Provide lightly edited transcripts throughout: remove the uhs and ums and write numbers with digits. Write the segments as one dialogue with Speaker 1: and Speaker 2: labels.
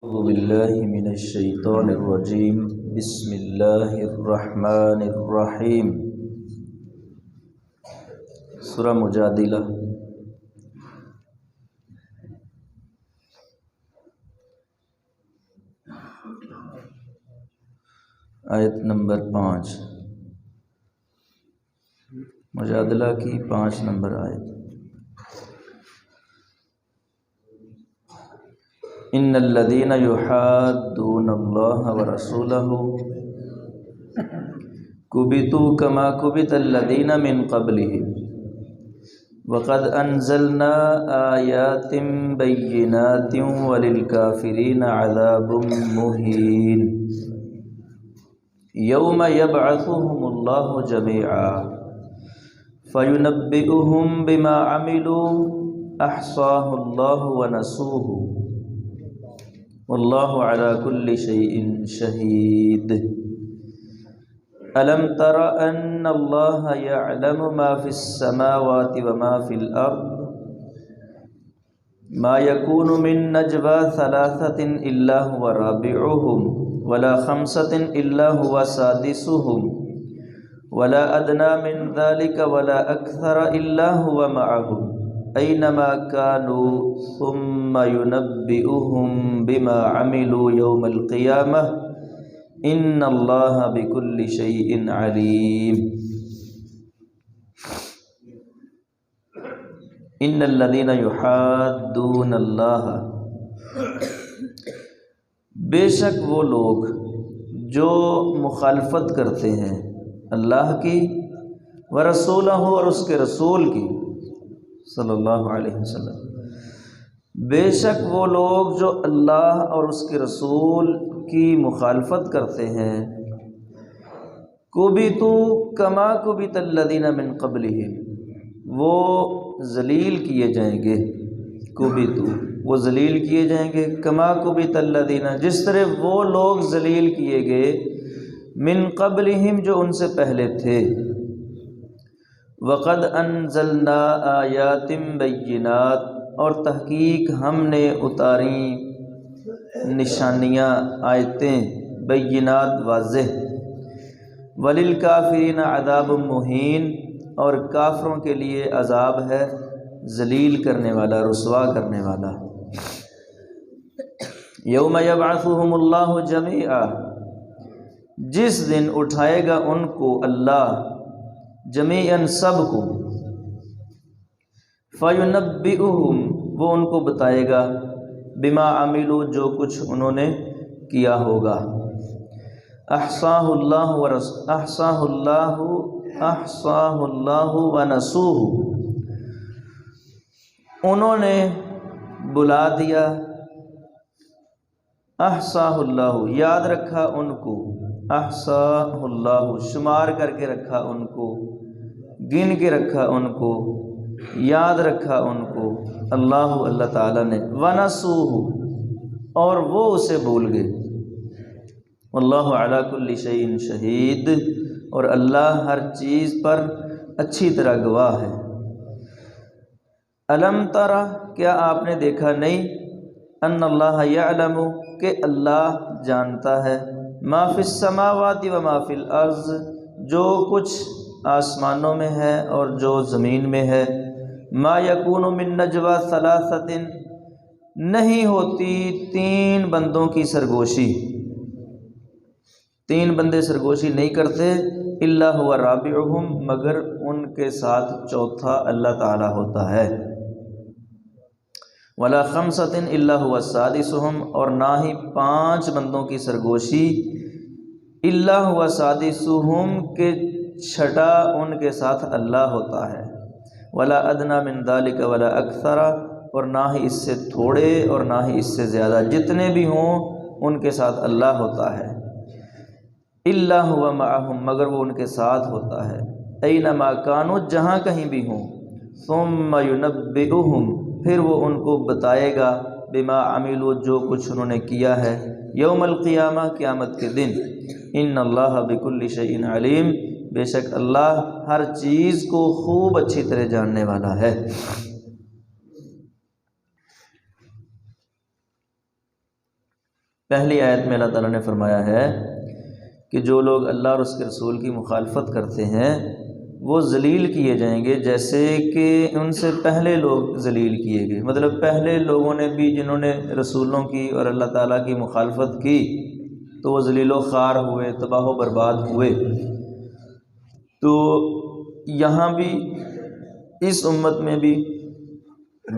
Speaker 1: أعوذ بالله من الشيطان الرجيم بسم الله الرحمن الرحيم سورہ مجادلہ آیت نمبر 5 مجادلہ کی 5 نمبر آیت۔ ان الذين يحادون الله ورسوله كبتوا كما كبت الذين من قبلهم وقد انزلنا آيات بينات وللكافرين عذاب مهين يوم يبعثهم الله جميعا فينبئهم بما عملوا احصاه الله ونسوه واللہ علی کل شیء شہید۔ الم تر ان اللہ یعلم ما فی السماوات وما فی الارض ما یکون من نجوى ثلاثة الا هو رابعهم ولا خمسة الا هو سادسهم ولا ادنى من ذلك ولا اکثر الا هو معهم اینما کانوا ثم ينبئهم بما عملوا یوم القیامہ ان اللہ بكل شیء علیم۔ ان الذین یحادون اللہ، بے شک وہ لوگ جو مخالفت کرتے ہیں اللہ کی ورسولہ اور اس کے رسول کی صلی اللہ علیہ وسلم، بے شک وہ لوگ جو اللہ اور اس کے رسول کی مخالفت کرتے ہیں کبتوا کما کبت الذین من قبلہم، وہ ذلیل کیے جائیں گے، کبتوا وہ ذلیل کیے جائیں گے، کما کبت الذین جس طرح وہ لوگ ذلیل کیے گئے، من قبلہم جو ان سے پہلے تھے، وقد انزلنا آیات بینات اور تحقیق ہم نے اتاری نشانیاں آیتیں بینات واضح، وللکافرین عذاب مہین اور کافروں کے لیے عذاب ہے ذلیل کرنے والا، رسوا کرنے والا۔ یوم یبعثہم اللہ جمیعا، جس دن اٹھائے گا ان کو اللہ جمیعاً سب کو، فینبئہم وہ ان کو بتائے گا، بما عملوا جو کچھ انہوں نے کیا ہوگا، احصاہ اللہ ونسوہ انہوں نے بلا دیا، احصاہ اللہ یاد رکھا ان کو، احصاہ اللہ شمار کر کے رکھا ان کو، گن کے رکھا ان کو، یاد رکھا ان کو اللہ تعالیٰ نے، ونسوہ اور وہ اسے بھول گئے، واللہ علی کل شیء شہید اور اللہ ہر چیز پر اچھی طرح گواہ ہے۔ الم ترى کیا آپ نے دیکھا نہیں، ان اللہ یعلم کہ اللہ جانتا ہے، ما فی السماوات وما فی الارض جو کچھ آسمانوں میں ہے اور جو زمین میں ہے، ما یکون من نجوى ثلاثة نہیں ہوتی 3 بندوں کی سرگوشی، 3 بندے سرگوشی نہیں کرتے، الا هو رابعهم مگر ان کے ساتھ چوتھا اللہ تعالیٰ ہوتا ہے، ولا خمسة الا هو سادسهم اور نہ ہی 5 بندوں کی سرگوشی، الا هو سادسهم کے چھٹا ان کے ساتھ اللہ ہوتا ہے، ولا ادنى من ذلك ولا اکثر اور نہ ہی اس سے تھوڑے اور نہ ہی اس سے زیادہ، جتنے بھی ہوں ان کے ساتھ اللہ ہوتا ہے، الا هو معهم مگر وہ ان کے ساتھ ہوتا ہے، اینما کانوا جہاں کہیں بھی ہوں، ثم ينبئهم پھر وہ ان کو بتائے گا، بما عملوا جو کچھ انہوں نے کیا ہے، یوم القیامہ قیامت کے دن، ان اللہ بکل شیء علیم بے شک اللہ ہر چیز کو خوب اچھی طرح جاننے والا ہے۔ پہلی آیت میں اللہ تعالیٰ نے فرمایا ہے کہ جو لوگ اللہ اور اس کے رسول کی مخالفت کرتے ہیں وہ ذلیل کیے جائیں گے جیسے کہ ان سے پہلے لوگ ذلیل کیے گئے، مطلب پہلے لوگوں نے بھی جنہوں نے رسولوں کی اور اللہ تعالیٰ کی مخالفت کی تو وہ ذلیل و خوار ہوئے، تباہ و برباد ہوئے۔ تو یہاں بھی اس امت میں بھی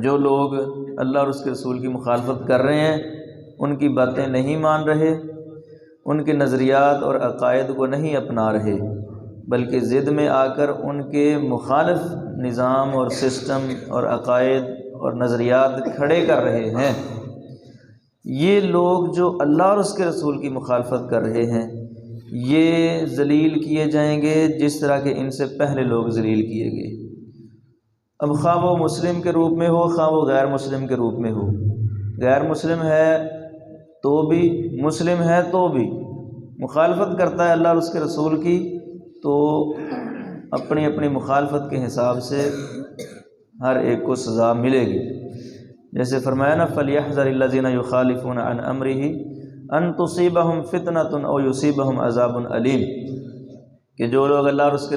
Speaker 1: جو لوگ اللہ اور اس کے رسول کی مخالفت کر رہے ہیں، ان کی باتیں نہیں مان رہے، ان کے نظریات اور عقائد کو نہیں اپنا رہے، بلکہ ضد میں آ کر ان کے مخالف نظام اور سسٹم اور عقائد اور نظریات کھڑے کر رہے ہیں، یہ لوگ جو اللہ اور اس کے رسول کی مخالفت کر رہے ہیں یہ ذلیل کیے جائیں گے جس طرح کہ ان سے پہلے لوگ ذلیل کیے گئے۔ اب خواہ وہ مسلم کے روپ میں ہو، خواہ وہ غیر مسلم کے روپ میں ہو، غیر مسلم ہے تو بھی، مسلم ہے تو بھی مخالفت کرتا ہے اللہ اور اس کے رسول کی، تو اپنی اپنی مخالفت کے حساب سے ہر ایک کو سزا ملے گی۔ جیسے فرمایا نا فَلْيَحْذَرِ الَّذِينَ يُخَالِفُونَ عَنْ أَمْرِهِ أَن تُصِيبَهُمْ فِتْنَةٌ أَوْ يُصِيبَهُمْ عَذَابٌ أَلِيمٌ، کہ جو لوگ اللہ اور اس کے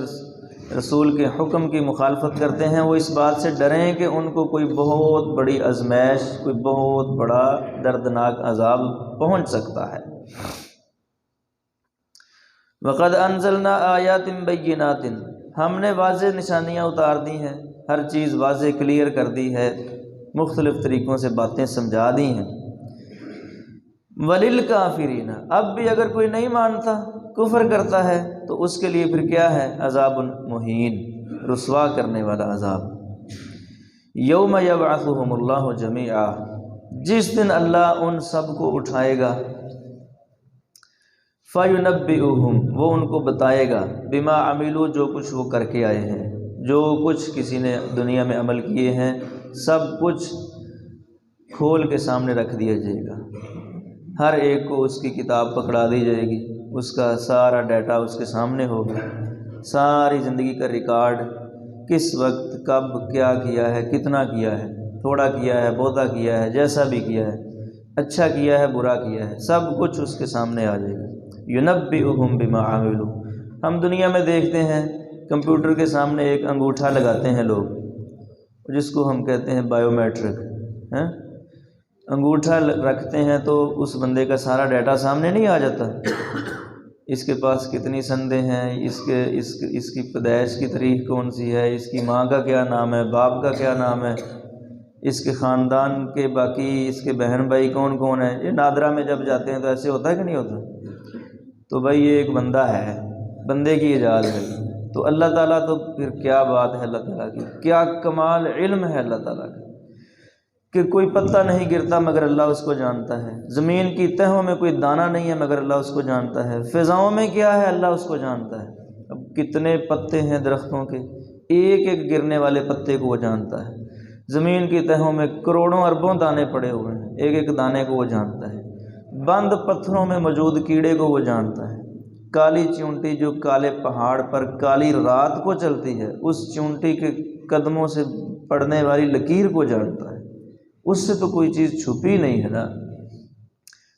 Speaker 1: رسول کے حکم کی مخالفت کرتے ہیں وہ اس بات سے ڈریں کہ ان کو کوئی بہت بڑی آزمائش، کوئی بہت بڑا دردناک عذاب پہنچ سکتا ہے۔ وَقَدْ أَنزَلْنَا آيَاتٍ بَيِّنَاتٍ، ہم نے واضح نشانیاں اتار دی ہیں، ہر چیز واضح کلیئر کر دی ہے، مختلف طریقوں سے باتیں سمجھا دی ہیں۔ وَلِلْكَافِرِينَ، اب بھی اگر کوئی نہیں مانتا، کفر کرتا ہے تو اس کے لیے پھر کیا ہے؟ عذاب مہین، رسوا کرنے والا عذاب۔ یوم یبعثہم اللہ جمیعا، جس دن اللہ ان سب کو اٹھائے گا، فَيُنَبِّئُهُمْ، وہ ان کو بتائے گا، بما عملوا، جو کچھ وہ کر کے آئے ہیں، جو کچھ کسی نے دنیا میں عمل کیے ہیں سب کچھ کھول کے سامنے رکھ دیا جائے گا، ہر ایک کو اس کی کتاب پکڑا دی جائے گی، اس کا سارا ڈیٹا اس کے سامنے ہوگا، ساری زندگی کا ریکارڈ، کس وقت کب کیا کیا ہے، کتنا کیا ہے، تھوڑا کیا ہے، بہتا کیا ہے، جیسا بھی کیا ہے، اچھا کیا ہے، برا کیا ہے، سب کچھ اس کے سامنے آ جائے گا۔ یُنَبِّئُهُم بِمَا عَمِلُوا، ہم دنیا میں دیکھتے ہیں کمپیوٹر کے سامنے ایک انگوٹھا لگاتے ہیں لوگ، جس کو ہم کہتے ہیں بائیو میٹرک، انگوٹھا رکھتے ہیں تو اس بندے کا سارا ڈیٹا سامنے نہیں آ جاتا، اس کے پاس کتنی سندیں ہیں، اس کی پیدائش کی تاریخ کون سی ہے، اس کی ماں کا کیا نام ہے، باپ کا کیا نام ہے، اس کے خاندان کے باقی اس کے بہن بھائی کون کون ہیں۔ یہ نادرا میں جب جاتے ہیں تو ایسے ہوتا ہے کہ نہیں ہوتا؟ تو بھائی یہ ایک بندہ ہے، بندے کی ایجاد ہے، تو اللہ تعالیٰ تو پھر کیا بات ہے، اللہ تعالیٰ کی کیا کمال علم ہے اللہ تعالیٰ کا، کہ کوئی پتہ نہیں گرتا مگر اللہ اس کو جانتا ہے، زمین کی تہوں میں کوئی دانہ نہیں ہے مگر اللہ اس کو جانتا ہے، فضاؤں میں کیا ہے اللہ اس کو جانتا ہے۔ اب کتنے پتے ہیں درختوں کے، ایک ایک گرنے والے پتے کو وہ جانتا ہے، زمین کی تہوں میں کروڑوں اربوں دانے پڑے ہوئے ہیں، ایک ایک دانے کو وہ جانتا ہے، بند پتھروں میں موجود کیڑے کو وہ جانتا ہے، کالی چونٹی جو کالے پہاڑ پر کالی رات کو چلتی ہے اس چونٹی کے قدموں سے پڑنے والی لکیر کو جانتا ہے، اس سے تو کوئی چیز چھپی نہیں ہے نا۔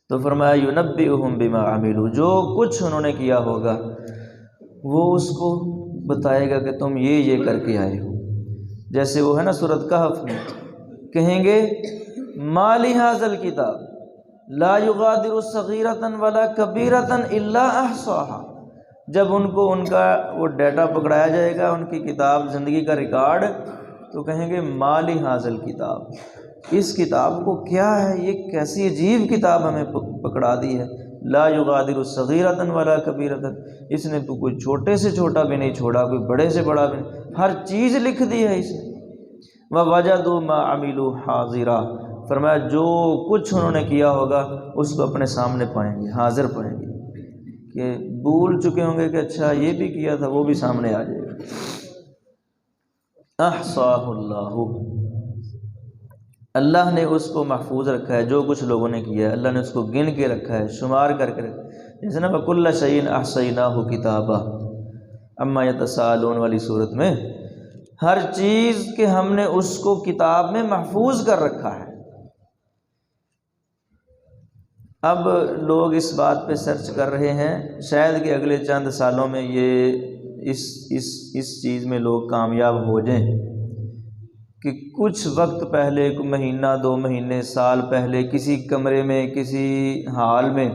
Speaker 1: تو فرمایا یُنَبِّئُهُم بِمَا عَمِلُوا، جو کچھ انہوں نے کیا ہوگا وہ اس کو بتائے گا کہ تم یہ کر کے آئے ہو۔ جیسے وہ ہے نا سورۃ کہف میں کہیں گے مَا لِهَٰذَا الْكِتَابِ لا یغادر صغیرۃ ولا کبیرۃ الا احصاها، جب ان کو ان کا وہ ڈیٹا پکڑایا جائے گا، ان کی کتاب زندگی کا ریکارڈ، تو کہیں گے ما لہذا الکتاب، اس کتاب کو کیا ہے، یہ کیسی عجیب کتاب ہمیں پکڑا دی ہے، لا یغادر صغیرۃ ولا کبیرۃ، اس نے تو کوئی چھوٹے سے چھوٹا بھی نہیں چھوڑا، کوئی بڑے سے بڑا بھی نہیں، ہر چیز لکھ دی ہے اس نے۔ وَوَجَدُوا مَا عَمِلُوا حَاضِرًا، فرمایا جو کچھ انہوں نے کیا ہوگا اس کو اپنے سامنے پائیں گے، حاضر پائیں گے، کہ بھول چکے ہوں گے کہ اچھا یہ بھی کیا تھا، وہ بھی سامنے آ جائے گا۔ احصاہ اللہ، اللہ نے اس کو محفوظ رکھا ہے، جو کچھ لوگوں نے کیا ہے اللہ نے اس کو گن کے رکھا ہے، شمار کر کے رکھا ہے، جیسے نا وَكُلَّ شَيْءٍ أَحْصَيْنَاهُ كِتَابًا، اما يتساءلون والی صورت میں ہر چیز کہ ہم نے اس کو کتاب میں محفوظ کر رکھا ہے۔ اب لوگ اس بات پہ سرچ کر رہے ہیں، شاید کہ اگلے چند سالوں میں یہ اس چیز میں لوگ کامیاب ہو جائیں کہ کچھ وقت پہلے، کوئی مہینہ 2 مہینے سال پہلے کسی کمرے میں، کسی ہال میں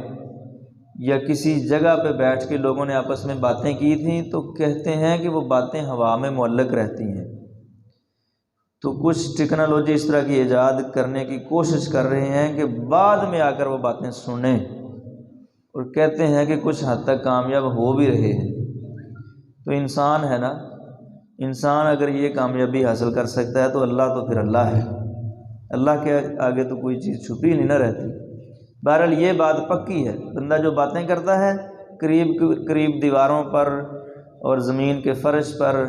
Speaker 1: یا کسی جگہ پہ بیٹھ کے لوگوں نے آپس میں باتیں کی تھیں، تو کہتے ہیں کہ وہ باتیں ہوا میں معلق رہتی ہیں۔ تو کچھ ٹیکنالوجی اس طرح کی ایجاد کرنے کی کوشش کر رہے ہیں کہ بعد میں آ کر وہ باتیں سنیں، اور کہتے ہیں کہ کچھ حد تک کامیاب ہو بھی رہے ہیں۔ تو انسان ہے نا، انسان اگر یہ کامیابی حاصل کر سکتا ہے تو اللہ تو پھر اللہ ہے، اللہ کے آگے تو کوئی چیز چھپی نہیں نہ رہتی۔ بہرحال یہ بات پکی ہے، بندہ جو باتیں کرتا ہے قریب دیواروں پر اور زمین کے فرش پر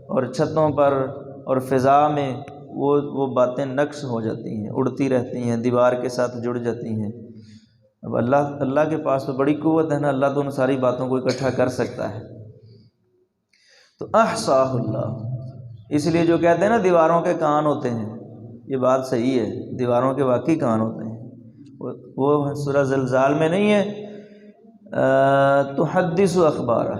Speaker 1: اور چھتوں پر اور فضا میں، وہ باتیں نقش ہو جاتی ہیں، اڑتی رہتی ہیں، دیوار کے ساتھ جڑ جاتی ہیں۔ اب اللہ کے پاس تو بڑی قوت ہے نا، اللہ تو ان ساری باتوں کو اکٹھا کر سکتا ہے۔ تو احصاہ اللہ، اس لیے جو کہتے ہیں نا دیواروں کے کان ہوتے ہیں، یہ بات صحیح ہے، دیواروں کے واقعی کان ہوتے ہیں۔ وہ سورہ زلزال میں نہیں ہے تحدث اخبارہ،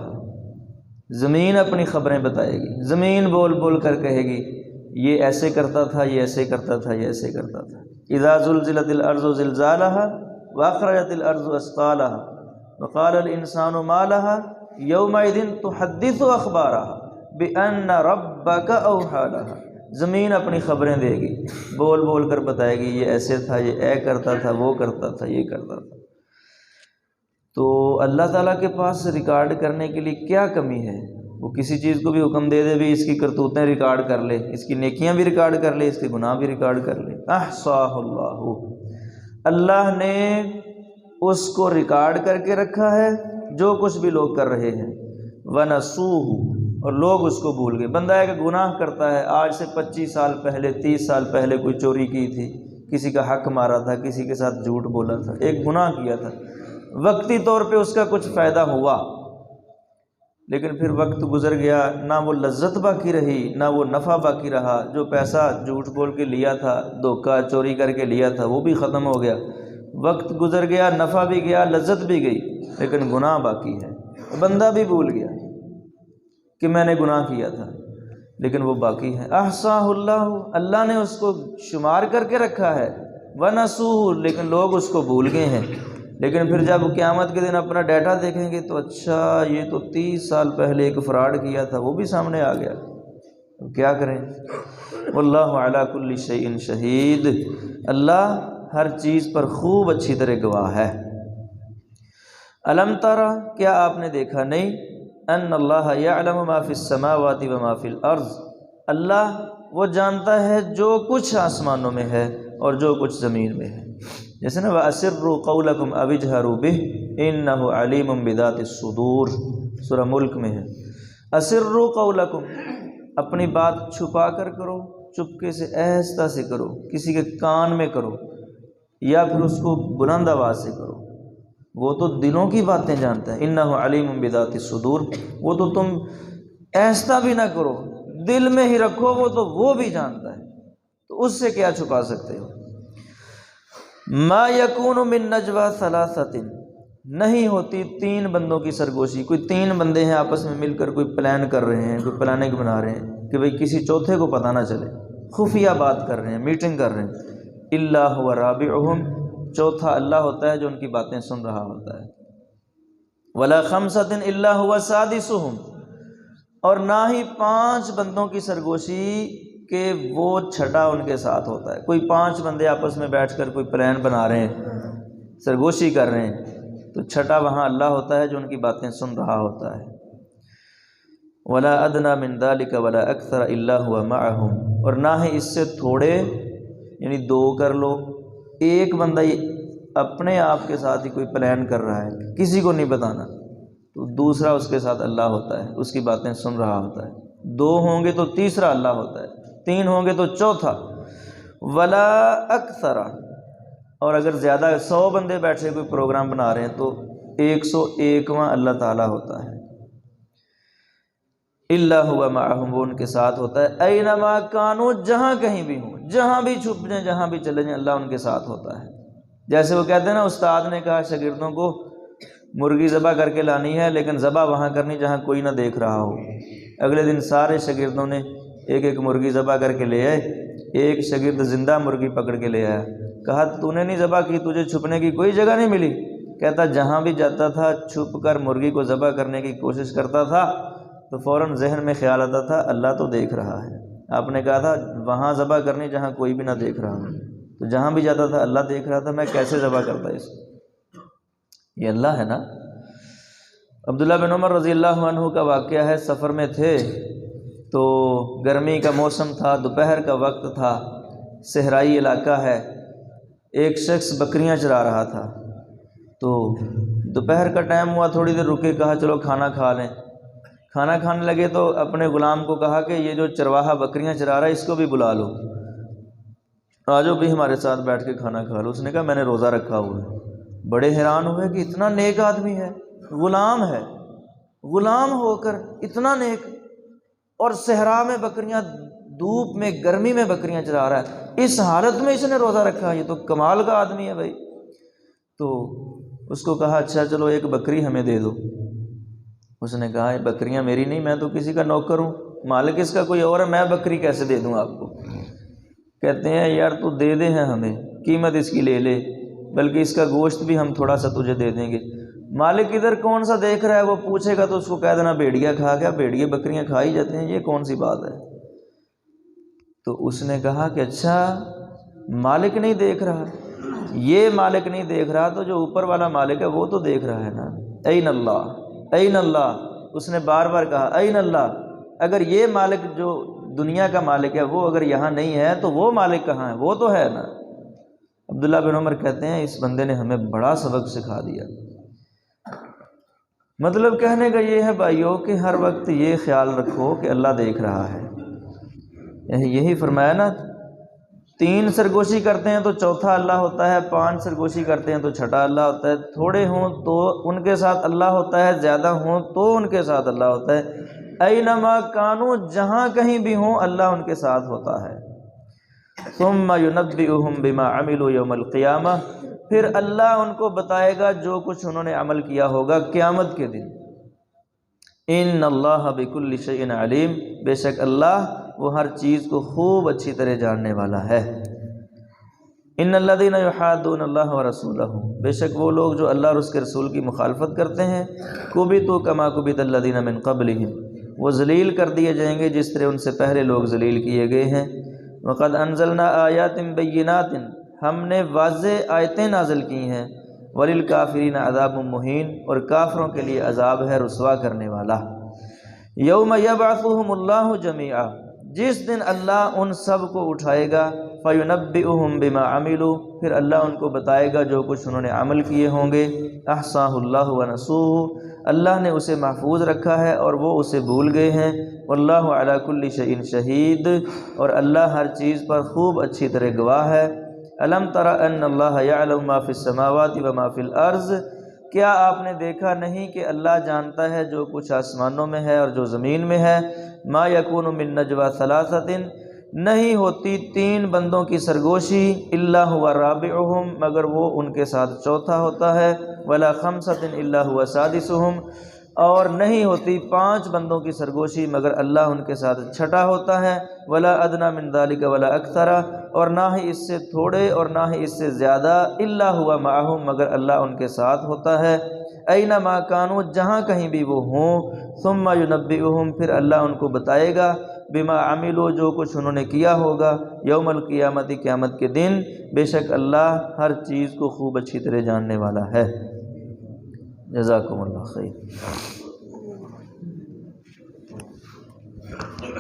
Speaker 1: زمین اپنی خبریں بتائے گی، زمین بول بول کر کہے گی یہ ایسے کرتا تھا، یہ ایسے کرتا تھا، یہ ایسے کرتا تھا۔ اذا زلزلت الارض زلزالها واخرجت الارض اثقالها وقال الانسان ما لها یومئذ تحدث اخبارها بان ربک اوحی لها، زمین اپنی خبریں دے گی، بول بول کر بتائے گی یہ ایسے تھا، یہ اے کرتا تھا، وہ کرتا تھا، یہ کرتا تھا۔ تو اللہ تعالیٰ کے پاس ریکارڈ کرنے کے لیے کیا کمی ہے؟ وہ کسی چیز کو بھی حکم دے دے بھی اس کی کرتوتیں ریکارڈ کر لے، اس کی نیکیاں بھی ریکارڈ کر لے، اس کے گناہ بھی ریکارڈ کر لے۔ احصاہ اللہ، اللہ نے اس کو ریکارڈ کر کے رکھا ہے جو کچھ بھی لوگ کر رہے ہیں۔ وَنَسُوهُ، اور لوگ اس کو بھول گئے۔ بندہ ایک گناہ کرتا ہے، آج سے 25 سال پہلے، 30 سال پہلے کوئی چوری کی تھی، کسی کا حق مارا تھا، کسی کے ساتھ جھوٹ بولا تھا، ایک گناہ کیا تھا، وقتی طور پہ اس کا کچھ فائدہ ہوا، لیکن پھر وقت گزر گیا، نہ وہ لذت باقی رہی، نہ وہ نفع باقی رہا۔ جو پیسہ جھوٹ بول کے لیا تھا، دھوکہ چوری کر کے لیا تھا، وہ بھی ختم ہو گیا، وقت گزر گیا، نفع بھی گیا، لذت بھی گئی، لیکن گناہ باقی ہے۔ بندہ بھی بھول گیا کہ میں نے گناہ کیا تھا، لیکن وہ باقی ہے۔ احصاہ اللہ، اللہ نے اس کو شمار کر کے رکھا ہے۔ وَنَسُوهُ، لیکن لوگ اس کو بھول گئے ہیں۔ لیکن پھر جب قیامت کے دن اپنا ڈیٹا دیکھیں گے تو اچھا یہ تو 30 سال پہلے ایک فراڈ کیا تھا، وہ بھی سامنے آ گیا، تو کیا کریں؟ واللہ علی کل شیء شہید، اللہ ہر چیز پر خوب اچھی طرح گواہ ہے۔ الم ترى، کیا آپ نے دیکھا نہیں، ان اللہ یعلم ما فی السماوات وما فی الارض، اللہ وہ جانتا ہے جو کچھ آسمانوں میں ہے اور جو کچھ زمین میں ہے۔ جیسے نا وَأَسِرُّوا قَوْلَكُمْ أَوِ اجْهَرُوا بِهِ إِنَّهُ عَلِيمٌ بِذَاتِ الصُّدُورِ، سورہ ملک میں ہے۔ أَسِرُّوا قَوْلَكُمْ، اپنی بات چھپا کر کرو، چپکے سے آہستہ سے کرو، کسی کے کان میں کرو، یا پھر اس کو بلند آواز سے کرو، وہ تو دلوں کی باتیں جانتا ہے۔ إِنَّهُ عَلِيمٌ بِذَاتِ الصُّدُورِ، وہ تو تم آہستہ بھی نہ کرو، دل میں ہی رکھو، وہ بھی جانتا ہے، تو اس سے کیا چھپا سکتے ہو؟ ما یکون من نجوى ثلاثۃ، نہیں ہوتی 3 بندوں کی سرگوشی، کوئی 3 بندے ہیں آپس میں مل کر کوئی پلان کر رہے ہیں، کوئی پلاننگ بنا رہے ہیں کہ بھئی کسی چوتھے کو پتہ نہ چلے، خفیہ بات کر رہے ہیں، میٹنگ کر رہے ہیں، الا هو رابعهم، چوتھا اللہ ہوتا ہے جو ان کی باتیں سن رہا ہوتا ہے، ولا خمسۃ الا هو سادسهم، اور نہ ہی 5 بندوں کی سرگوشی کہ وہ چھٹا ان کے ساتھ ہوتا ہے۔ کوئی 5 بندے آپس میں بیٹھ کر کوئی پلان بنا رہے ہیں، سرگوشی کر رہے ہیں، تو چھٹا وہاں اللہ ہوتا ہے جو ان کی باتیں سن رہا ہوتا ہے۔ ولا ادنی من ذلک ولا اکثر الا هو معهم، اور نہ ہی اس سے تھوڑے، یعنی 2 کر لو، ایک بندہ اپنے آپ کے ساتھ ہی کوئی پلان کر رہا ہے، کسی کو نہیں بتانا، تو دوسرا اس کے ساتھ اللہ ہوتا ہے، اس کی باتیں سن رہا ہوتا ہے۔ 2 ہوں گے تو تیسرا اللہ ہوتا ہے، 3 ہوں گے تو چوتھا۔ ولا اکثر، اور اگر زیادہ 100 بندے بیٹھے کوئی پروگرام بنا رہے ہیں تو 101واں اللہ تعالیٰ ہوتا ہے۔ الا هو معهم، وہ ان کے ساتھ ہوتا ہے۔ اینما کانوا، جہاں کہیں بھی ہوں، جہاں بھی چھپ جائیں، جہاں بھی چلے جائیں، اللہ ان کے ساتھ ہوتا ہے۔ جیسے وہ کہتے ہیں نا، استاد نے کہا شاگردوں کو مرغی ذبح کر کے لانی ہے، لیکن ذبح وہاں کرنی جہاں کوئی نہ دیکھ رہا ہو۔ اگلے دن سارے شاگردوں نے ایک ایک مرغی ذبح کر کے لے آئے۔ ایک شاگرد زندہ مرغی پکڑ کے لے آیا، کہا تو نے نہیں ذبح کی، تجھے چھپنے کی کوئی جگہ نہیں ملی؟ کہتا جہاں بھی جاتا تھا چھپ کر مرغی کو ذبح کرنے کی کوشش کرتا تھا تو فوراً ذہن میں خیال آتا تھا اللہ تو دیکھ رہا ہے۔ آپ نے کہا تھا وہاں ذبح کرنی جہاں کوئی بھی نہ دیکھ رہا ہو، تو جہاں بھی جاتا تھا اللہ دیکھ رہا تھا، میں کیسے ذبح کرتا اس کو؟ یہ اللہ ہے نا۔ عبداللہ بن عمر رضی اللہ عنہ کا واقعہ ہے، سفر میں تھے تو گرمی کا موسم تھا، دوپہر کا وقت تھا، صحرائی علاقہ ہے، ایک شخص بکریاں چرا رہا تھا۔ تو دوپہر کا ٹائم ہوا، تھوڑی دیر رکے، کہا چلو کھانا کھا لیں۔ کھانا کھانے لگے تو اپنے غلام کو کہا کہ یہ جو چرواہا بکریاں چرا رہا ہے اس کو بھی بلا لو، آجو بھی ہمارے ساتھ بیٹھ کے کھانا کھا لو۔ اس نے کہا میں نے روزہ رکھا ہوا ہے۔ بڑے حیران ہوئے کہ اتنا نیک آدمی ہے، غلام ہے، غلام ہو کر اتنا نیک، اور صحرا میں بکریاں، دھوپ میں گرمی میں بکریاں چرا رہا ہے، اس حالت میں اس نے روزہ رکھا، یہ تو کمال کا آدمی ہے بھائی۔ تو اس کو کہا اچھا چلو ایک بکری ہمیں دے دو۔ اس نے کہا یہ بکریاں میری نہیں، میں تو کسی کا نوکر ہوں، مالک اس کا کوئی اور ہے، میں بکری کیسے دے دوں آپ کو؟ کہتے ہیں یار تو دے دے ہیں ہمیں، قیمت اس کی لے لے، بلکہ اس کا گوشت بھی ہم تھوڑا سا تجھے دے دیں گے۔ مالک ادھر کون سا دیکھ رہا ہے، وہ پوچھے گا تو اس کو کہہ دینا بھیڑیا کھا گیا، بھیڑیے بکریاں کھائی جاتے ہیں، یہ کون سی بات ہے؟ تو اس نے کہا کہ اچھا مالک نہیں دیکھ رہا، یہ مالک نہیں دیکھ رہا تو جو اوپر والا مالک ہے وہ تو دیکھ رہا ہے نا۔ این اللہ، این اللہ، اس نے بار بار کہا این اللہ۔ اگر یہ مالک جو دنیا کا مالک ہے وہ اگر یہاں نہیں ہے تو وہ مالک کہاں ہے؟ وہ تو ہے نا۔ عبداللہ بن عمر کہتے ہیں اس بندے نے ہمیں بڑا سبق سکھا دیا۔ مطلب کہنے کا یہ ہے بھائیوں کہ ہر وقت یہ خیال رکھو کہ اللہ دیکھ رہا ہے۔ یہی فرمایا نا، 3 سرگوشی کرتے ہیں تو چوتھا اللہ ہوتا ہے، 5 سرگوشی کرتے ہیں تو چھٹا اللہ ہوتا ہے، تھوڑے ہوں تو ان کے ساتھ اللہ ہوتا ہے، زیادہ ہوں تو ان کے ساتھ اللہ ہوتا ہے۔ اینما کانوا، جہاں کہیں بھی ہوں اللہ ان کے ساتھ ہوتا ہے۔ ثم ینبئہم بما عملوا یوم القیامہ، پھر اللہ ان کو بتائے گا جو کچھ انہوں نے عمل کیا ہوگا قیامت کے دن۔ ان اللہ بکل شیء علیم، بے شک اللہ وہ ہر چیز کو خوب اچھی طرح جاننے والا ہے۔ ان الذین یحادون اللہ ورسولہ، بے شک وہ لوگ جو اللہ اور اس کے رسول کی مخالفت کرتے ہیں، کبتوا کما کبت الذین من قبلہم، وہ ذلیل کر دیے جائیں گے جس طرح ان سے پہلے لوگ ذلیل کیے گئے ہیں۔ وقد انزلنا آیات بینات، ہم نے واضح آیتیں نازل کی ہیں۔ وللکافرین عذاب مہین، اور کافروں کے لیے عذاب ہے رسوا کرنے والا۔ یوم یبعثہم اللہ جمیعا، جس دن اللہ ان سب کو اٹھائے گا، فینبئہم بما عملوا، پھر اللہ ان کو بتائے گا جو کچھ انہوں نے عمل کیے ہوں گے۔ احصاہ اللہ ونسوہ، اللہ نے اسے محفوظ رکھا ہے اور وہ اسے بھول گئے ہیں۔ واللہ علی کل شیء شہید، اور اللہ ہر چیز پر خوب اچھی طرح گواہ ہے۔ الم تر ان اللہ یعلم ما فی السماوات وما فی الارض، کیا آپ نے دیکھا نہیں کہ اللہ جانتا ہے جو کچھ آسمانوں میں ہے اور جو زمین میں ہے۔ ما یکون من نجوی ثلاثۃ، نہیں ہوتی 3 بندوں کی سرگوشی، الا هو رابعہم، مگر وہ ان کے ساتھ چوتھا ہوتا ہے، ولا خمسۃ الا هو سادسہم، اور نہیں ہوتی 5 بندوں کی سرگوشی مگر اللہ ان کے ساتھ چھٹا ہوتا ہے، ولا ادنی من ذلک ولا اکثر، اور نہ ہی اس سے تھوڑے اور نہ ہی اس سے زیادہ، الا هو معہم، مگر اللہ ان کے ساتھ ہوتا ہے۔ اینما کانوا، جہاں کہیں بھی وہ ہوں، ثم ینبئہم، پھر اللہ ان کو بتائے گا، بما عملوا، جو کچھ انہوں نے کیا ہوگا، یوم القیامت، قیامت کے دن، بے شک اللہ ہر چیز کو خوب اچھی طرح جاننے والا ہے۔ جزاکم اللہ خیر۔